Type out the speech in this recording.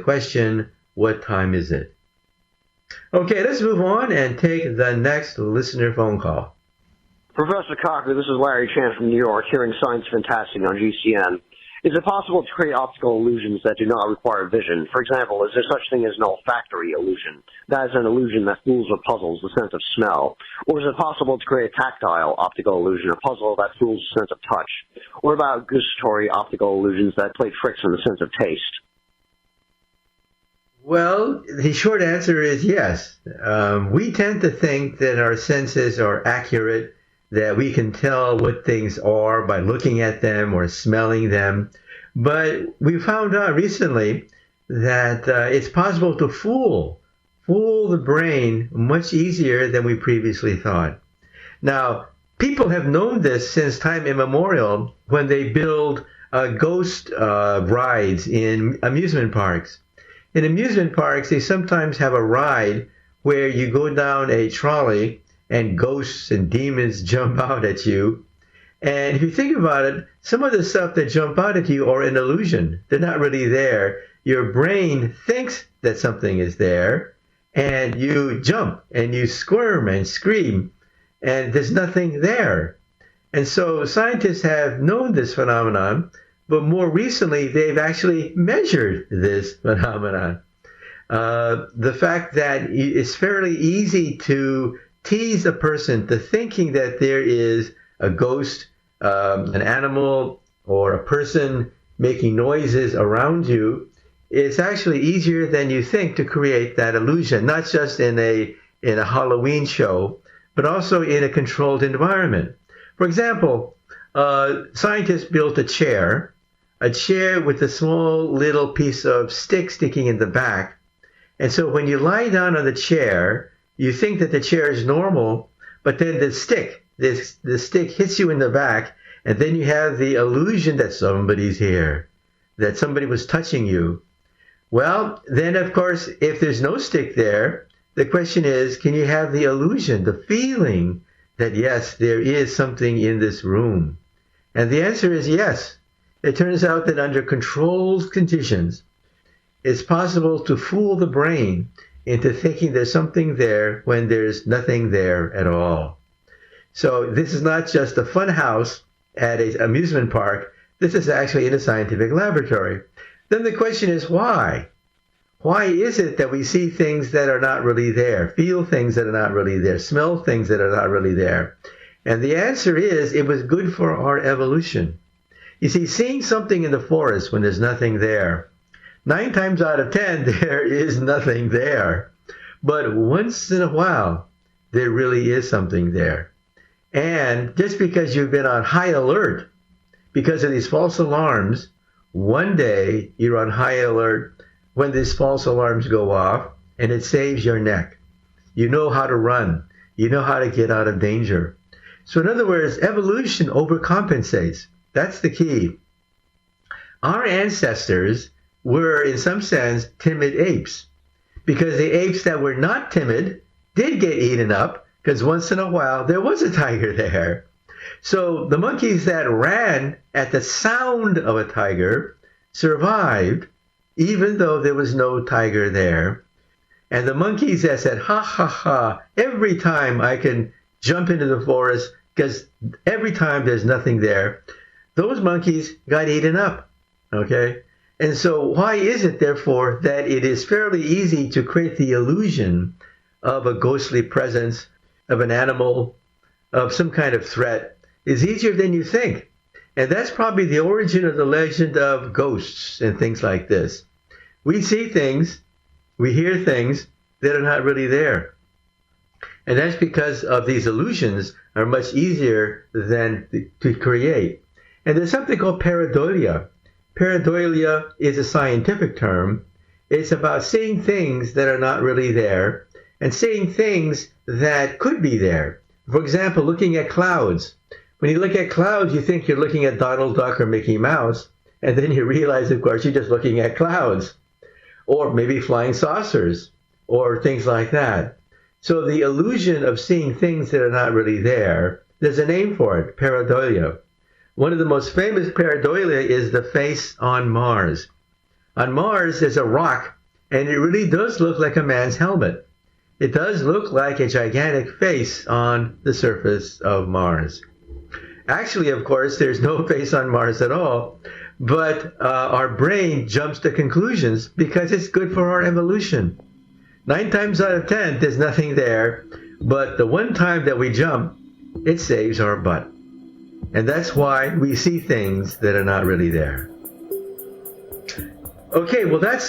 question, what time is it? Okay, let's move on and take the next listener phone call. Professor Kaku, this is Larry Chan from New York, hearing Science Fantastic on GCN. Is it possible to create optical illusions that do not require vision? For example, is there such thing as an olfactory illusion? That is an illusion that fools or puzzles the sense of smell. Or is it possible to create a tactile optical illusion, a puzzle that fools the sense of touch? Or about gustatory optical illusions that play tricks on the sense of taste? Well, the short answer is yes. We tend to think that our senses are accurate, that we can tell what things are by looking at them or smelling them. But we found out recently that it's possible to fool the brain much easier than we previously thought. Now, people have known this since time immemorial when they build ghost rides in amusement parks. In amusement parks, they sometimes have a ride where you go down a trolley and ghosts and demons jump out at you. And if you think about it, some of the stuff that jump out at you are an illusion. They're not really there. Your brain thinks that something is there, and you jump and you squirm and scream, and there's nothing there. And so scientists have known this phenomenon, but more recently, they've actually measured this phenomenon. The fact that it's fairly easy to tease a person to thinking that there is a ghost, an animal, or a person making noises around you, it's actually easier than you think to create that illusion, not just in a Halloween show, but also in a controlled environment. For example, scientists built a chair with a small little piece of stick sticking in the back. And so when you lie down on the chair, you think that the chair is normal, but then the stick hits you in the back, and then you have the illusion that somebody's here, that somebody was touching you. Well, then of course, if there's no stick there, the question is, can you have the illusion, the feeling that yes, there is something in this room? And the answer is yes. It turns out that under controlled conditions, it's possible to fool the brain into thinking there's something there when there's nothing there at all. So this is not just a fun house at an amusement park. This is actually in a scientific laboratory. Then the question is why? Why is it that we see things that are not really there, feel things that are not really there, smell things that are not really there? And the answer is it was good for our evolution. You see, seeing something in the forest when there's nothing there, 9 times out of 10, there is nothing there. But once in a while, there really is something there. And just because you've been on high alert because of these false alarms, one day you're on high alert when these false alarms go off, and it saves your neck. You know how to run. You know how to get out of danger. So in other words, evolution overcompensates. That's the key. Our ancestors were, in some sense, timid apes, because the apes that were not timid did get eaten up, because once in a while there was a tiger there. So the monkeys that ran at the sound of a tiger survived, even though there was no tiger there. And the monkeys that said, ha, ha, ha, every time I can jump into the forest, because every time there's nothing there, those monkeys got eaten up, okay? And so why is it, therefore, that it is fairly easy to create the illusion of a ghostly presence, of an animal, of some kind of threat? It's easier than you think. And that's probably the origin of the legend of ghosts and things like this. We see things, we hear things that are not really there. And that's because of these illusions are much easier than to create. And there's something called pareidolia. Pareidolia is a scientific term. It's about seeing things that are not really there and seeing things that could be there. For example, looking at clouds. When you look at clouds, you think you're looking at Donald Duck or Mickey Mouse, and then you realize, of course, you're just looking at clouds. Or maybe flying saucers, or things like that. So the illusion of seeing things that are not really there, there's a name for it, pareidolia. One of the most famous pareidolia is the face on Mars. On Mars, there's a rock And it really does look like a man's helmet. It does look like a gigantic face on the surface of Mars. Actually, of course, there's no face on Mars at all, but our brain jumps to conclusions because it's good for our evolution. 9 times out of 10, there's nothing there, but the one time that we jump, it saves our butt. And that's why we see things that are not really there. Okay, well, that's